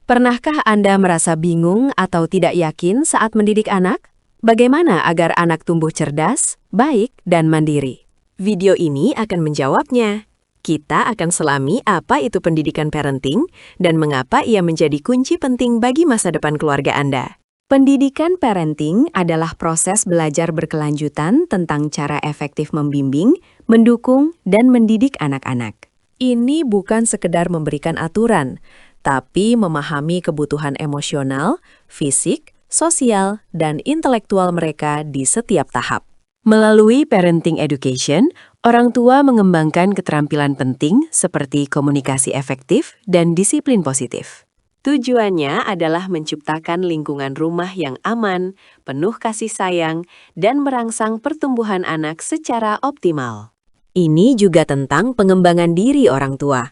Pernahkah Anda merasa bingung atau tidak yakin saat mendidik anak? Bagaimana agar anak tumbuh cerdas, baik, dan mandiri? Video ini akan menjawabnya. Kita akan selami apa itu pendidikan parenting dan mengapa ia menjadi kunci penting bagi masa depan keluarga Anda. Pendidikan parenting adalah proses belajar berkelanjutan tentang cara efektif membimbing, mendukung, dan mendidik anak-anak. Ini bukan sekedar memberikan aturan, tapi memahami kebutuhan emosional, fisik, sosial, dan intelektual mereka di setiap tahap. Melalui parenting education, orang tua mengembangkan keterampilan penting seperti komunikasi efektif dan disiplin positif. Tujuannya adalah menciptakan lingkungan rumah yang aman, penuh kasih sayang, dan merangsang pertumbuhan anak secara optimal. Ini juga tentang pengembangan diri orang tua,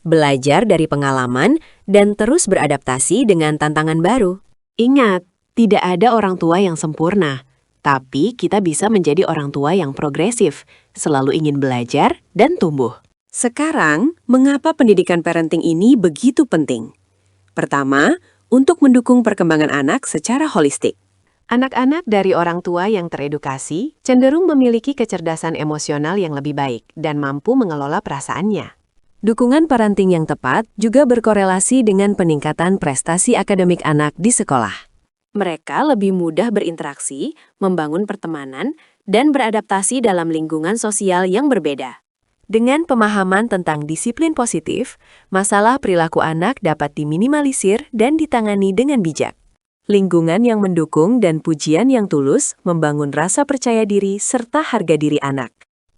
belajar dari pengalaman, dan terus beradaptasi dengan tantangan baru. Ingat, tidak ada orang tua yang sempurna, tapi kita bisa menjadi orang tua yang progresif, selalu ingin belajar dan tumbuh. Sekarang, mengapa pendidikan parenting ini begitu penting? Pertama, untuk mendukung perkembangan anak secara holistik. Anak-anak dari orang tua yang teredukasi cenderung memiliki kecerdasan emosional yang lebih baik dan mampu mengelola perasaannya. Dukungan parenting yang tepat juga berkorelasi dengan peningkatan prestasi akademik anak di sekolah. Mereka lebih mudah berinteraksi, membangun pertemanan, dan beradaptasi dalam lingkungan sosial yang berbeda. Dengan pemahaman tentang disiplin positif, masalah perilaku anak dapat diminimalisir dan ditangani dengan bijak. Lingkungan yang mendukung dan pujian yang tulus membangun rasa percaya diri serta harga diri anak.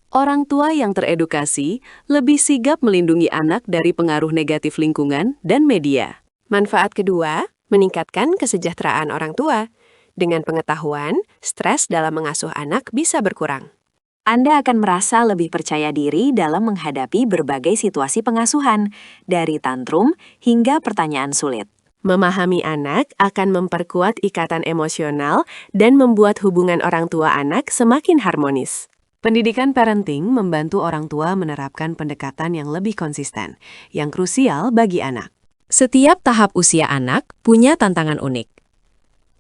Orang tua yang teredukasi lebih sigap melindungi anak dari pengaruh negatif lingkungan dan media. Manfaat kedua, meningkatkan kesejahteraan orang tua. Dengan pengetahuan, stres dalam mengasuh anak bisa berkurang. Anda akan merasa lebih percaya diri dalam menghadapi berbagai situasi pengasuhan, dari tantrum hingga pertanyaan sulit. Memahami anak akan memperkuat ikatan emosional dan membuat hubungan orang tua anak semakin harmonis. Pendidikan parenting membantu orang tua menerapkan pendekatan yang lebih konsisten, yang krusial bagi anak. Setiap tahap usia anak punya tantangan unik.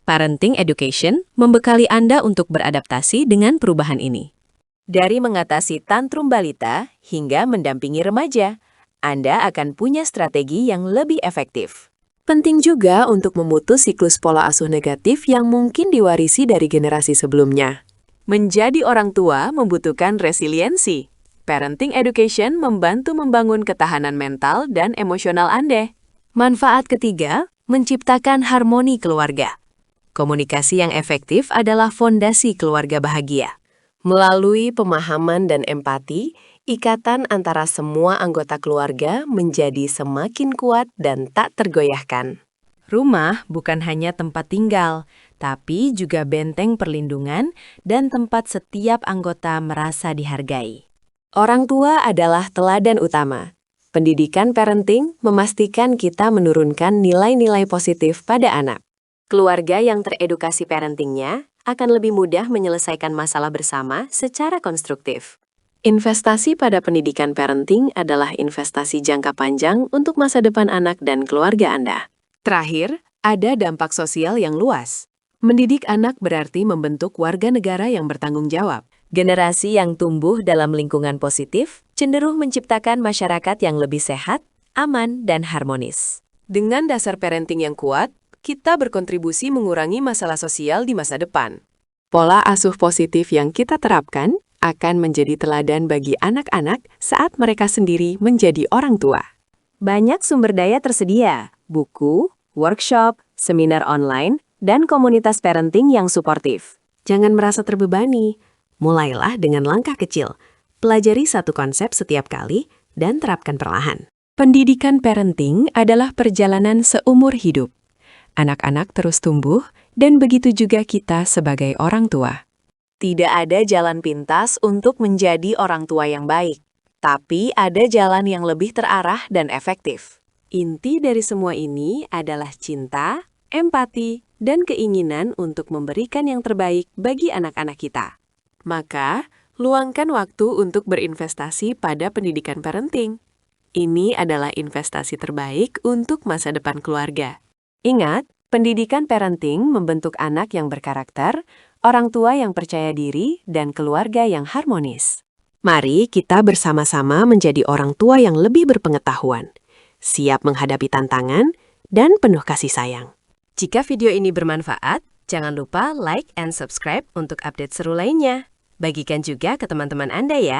Parenting education membekali Anda untuk beradaptasi dengan perubahan ini. Dari mengatasi tantrum balita hingga mendampingi remaja, Anda akan punya strategi yang lebih efektif. Penting juga untuk memutus siklus pola asuh negatif yang mungkin diwarisi dari generasi sebelumnya. Menjadi orang tua membutuhkan resiliensi. Parenting education membantu membangun ketahanan mental dan emosional Anda. Manfaat ketiga, menciptakan harmoni keluarga. Komunikasi yang efektif adalah fondasi keluarga bahagia. Melalui pemahaman dan empati, ikatan antara semua anggota keluarga menjadi semakin kuat dan tak tergoyahkan. Rumah bukan hanya tempat tinggal, tapi juga benteng perlindungan dan tempat setiap anggota merasa dihargai. Orang tua adalah teladan utama. Pendidikan parenting memastikan kita menurunkan nilai-nilai positif pada anak. Keluarga yang teredukasi parentingnya akan lebih mudah menyelesaikan masalah bersama secara konstruktif. Investasi pada pendidikan parenting adalah investasi jangka panjang untuk masa depan anak dan keluarga Anda. Terakhir, ada dampak sosial yang luas. Mendidik anak berarti membentuk warga negara yang bertanggung jawab. Generasi yang tumbuh dalam lingkungan positif cenderung menciptakan masyarakat yang lebih sehat, aman, dan harmonis. Dengan dasar parenting yang kuat, kita berkontribusi mengurangi masalah sosial di masa depan. Pola asuh positif yang kita terapkan akan menjadi teladan bagi anak-anak saat mereka sendiri menjadi orang tua. Banyak sumber daya tersedia, buku, workshop, seminar online, dan komunitas parenting yang suportif. Jangan merasa terbebani. Mulailah dengan langkah kecil. Pelajari satu konsep setiap kali dan terapkan perlahan. Pendidikan parenting adalah perjalanan seumur hidup. Anak-anak terus tumbuh, dan begitu juga kita sebagai orang tua. Tidak ada jalan pintas untuk menjadi orang tua yang baik, tapi ada jalan yang lebih terarah dan efektif. Inti dari semua ini adalah cinta, empati, dan keinginan untuk memberikan yang terbaik bagi anak-anak kita. Maka, luangkan waktu untuk berinvestasi pada pendidikan parenting. Ini adalah investasi terbaik untuk masa depan keluarga. Ingat, pendidikan parenting membentuk anak yang berkarakter, orang tua yang percaya diri, dan keluarga yang harmonis. Mari kita bersama-sama menjadi orang tua yang lebih berpengetahuan, siap menghadapi tantangan, dan penuh kasih sayang. Jika video ini bermanfaat, jangan lupa like and subscribe untuk update seru lainnya. Bagikan juga ke teman-teman Anda ya.